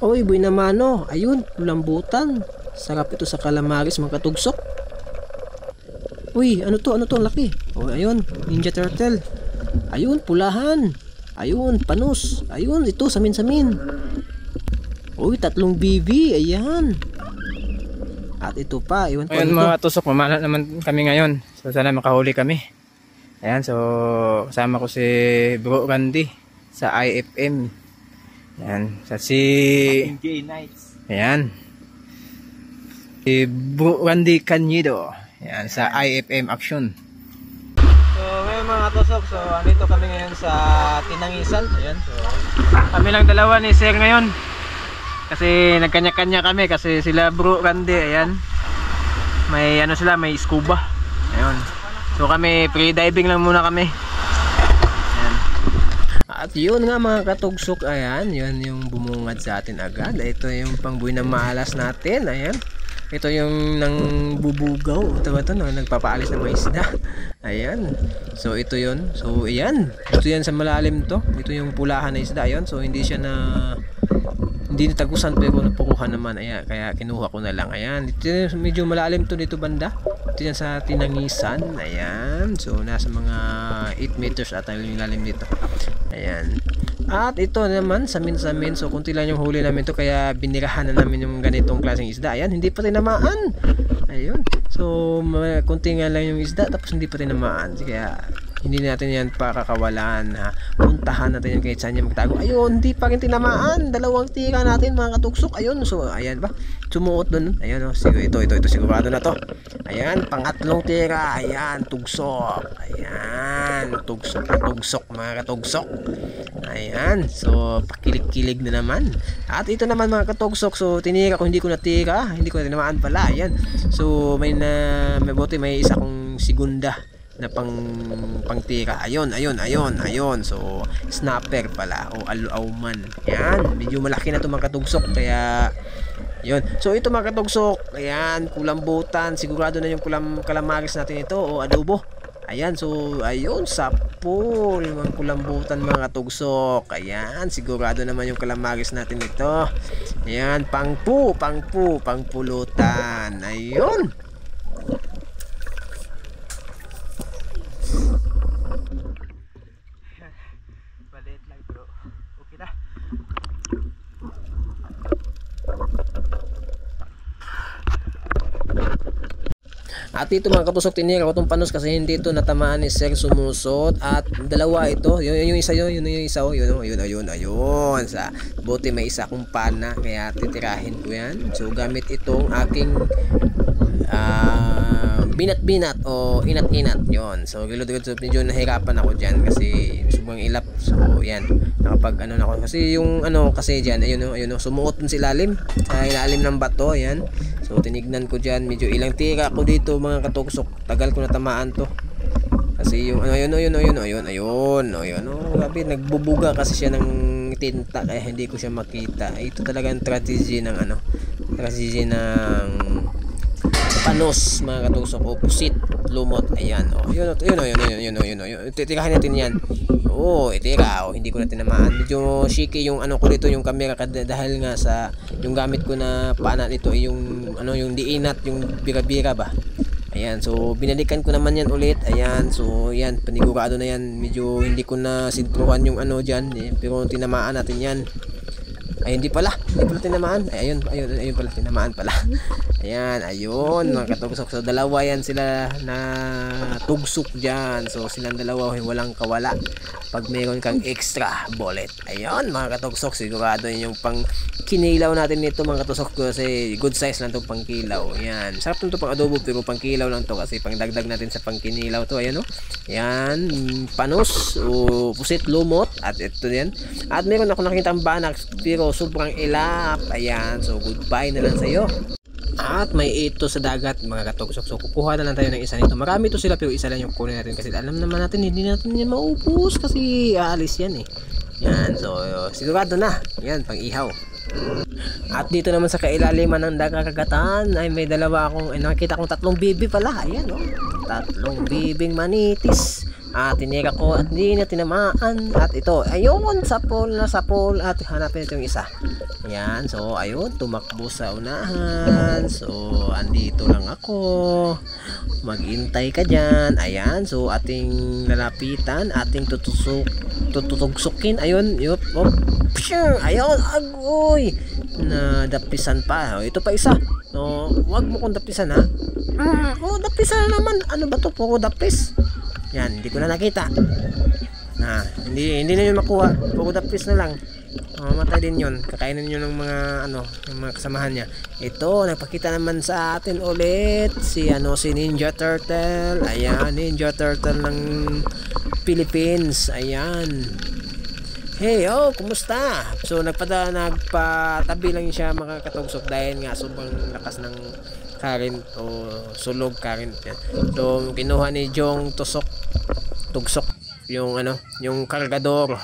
Oy, boy naman no. Ayun, lambutan. Sarap ito sa calamaris mga katugsok. Uy, ano to? Ano to? Ang laki. Oh, ayun, Ninja Turtle. Ayun, pulahan. Ayun, panos. Ayun, ito, samin-samin. Uy, 3 BB. Ayan. At ito pa, iwan ko. Ayun mga tusok, mamala naman kami ngayon. So sana makahuli kami. Ayan, so kasama ko si Bro Randy sa IFM. Ayan, sa si ayan. Si Bro Randy Canyido. Ayan, sa IFM Action. So ngayon mga tusok, so andito kami ngayon sa Tinangisan. Ayan, so kami lang dalawa ni Sir ngayon. Kasi nagkanya-kanya kami kasi sila Bro Randy, ayan. May ano sila, may scuba. Ayun. So kami free diving lang muna kami. Ayan. At yun nga mga katugsok, ayan, yun yung bumungad sa atin agad. Ito yung pangbuhay na malas natin, ayan. Ito yung nang bubugaw, ito nagpapaalis ng mga isda. Ayan. So ito yun. So ayan. Ito yan sa malalim to. Ito yung pulahan na isda, ayan. So hindi siya na hindi natagusan pero napukuha naman, ayan, kaya kinuha ko na lang. Ayan, ito medyo malalim to dito banda. Ito yan sa Tinangisan. Ayan, so nasa mga 8 meters ata yung lalim dito. Ayan. At ito naman samin-samin. So kunti lang yung huli namin to, kaya binirahan na namin yung ganitong klaseng isda. Ayan, hindi pa tinamaan. Ayun. So kunti nga lang yung isda tapos hindi pa tinamaan. Kaya hindi natin yan pakakawalan, ha. Puntahan natin yan kahit saan yan magtago. Ayun, hindi pa rin tinamaan. 2 tira natin mga katugsok. Ayun, so ayan ba, sumuot dun. Ayun, oh, ito sigurado na to. Ayan, pangatlong tira. Ayan, tugsok. Ayan, tugsok mga katugsok. Ayan, so pakilig-kilig na naman. At ito naman mga katugsok, so tinira ko, hindi ko natira, hindi ko na tinamaan pala. Ayan, so may buti may isa kong segunda na pangtira. Ayun. So snapper pala o alauman. Ayan, medyo malaki na ito mga katugsok, kaya yun. So ito mga katugsok, ayan, kulambutan. Sigurado na yung calamaris natin ito o adobo. Ayan, so ayun, sapol mga kulambutan mga katugsok. Ayan, sigurado naman yung calamaris natin ito. Ayan, pangpulutan. Ayun. Balit lang bro. Okay na. At ito mga katusok, tinira ko itong panos kasi hindi ito natamaan ni Sir sumusot. At dalawa ito, yung isa yun, ayun. Sa buti may isa kong pana, kaya titirahin ko yan. So gamit itong aking binat-binat o inat-inat yon. So medyo nahirapan ako dyan kasi sobrang ilap. So yan, nakapag ano na ako kasi yung kasi dyan, ayun, sumuot dun sa ilalim ng bato. Yan, so tinignan ko dyan, medyo ilang tira ko dito mga katugsok, tagal ko natamaan to kasi yung ayun, grabe, nagbubuga kasi siya ng tinta kaya hindi ko siya makita. Ito talagang strategy ng panos mga katugsok o pusit lumot. Ayan, yun. Titirahin natin yan. Itira, hindi ko na tinamaan. Medyo shaky yung ko dito, yung camera, dahil nga sa yung gamit ko na pana nito yung diinat, yung bira-bira ba. Ayan, so binalikan ko naman yan ulit. Ayan, so yan, panigurado na yan. Medyo hindi ko na sintruhan yung dyan, pero tinamaan natin yan. Ay, hindi pala tinamaan. Ayun pala, tinamaan pala. Ayun mga katugsok. So dalawa yan sila na tugsok dyan. So silang dalawa walang kawala pag mayroon kang extra bullet. Ayun mga katugsok, sigurado yun yung pang kinilaw natin nito mga katugsok, kasi good size lang itong pang kilaw. Ayan, sarap nito pang adobo pero pang kilaw lang to kasi pang dagdag natin sa pang kinilaw to. Ayan, yan, panos o pusit lumot. At ito yan, at meron ako nakita ang banak pero sobrang ilap. Ayan, so goodbye na lang sa iyo. At may ito sa dagat mga katugsok. So kukuha na lang tayo ng isa nito. Marami ito sila pero isa lang yung kunin natin kasi alam naman natin hindi natin yan maubos kasi aalis yan Yan, so sigurado na. Yan, pang ihaw. At dito naman sa kailaliman ng dagat-kagatan ay may dalawa akong nakita kong 3 bibi pala. Ayan, 3 bibing manitis. tinira ko at hindi na tinamaan. At ito, ayun, sapol at hanapin ito yung isa. Ayan, so ayun, tumakbo sa unahan. So andito lang ako, maghintay ka dyan. Ayan, so ating lalapitan, ating tutugsukin. Ayun, yup, ayun, agoy, nadapisan pa. Ito pa isa. So wag mo kong dapisan, ha. Dapisan na naman. Ano ba to, puro dapis. Yan, hindi ko na nakita. Hindi na yun makuha. Puro dapis na lang. Mamatay din yun. Kakainin yun ng mga ng mga kasamahan niya. Ito, nagpakita naman sa atin ulit si Ninja Turtle. Ayan, Ninja Turtle ng Philippines. Ayan. Hey, kumusta? So nagpatabi lang siya mga katugsok dahil nga sobrang lakas ng current o sulog current yan. So kinuha ni Jong tugsok yung yung kargador.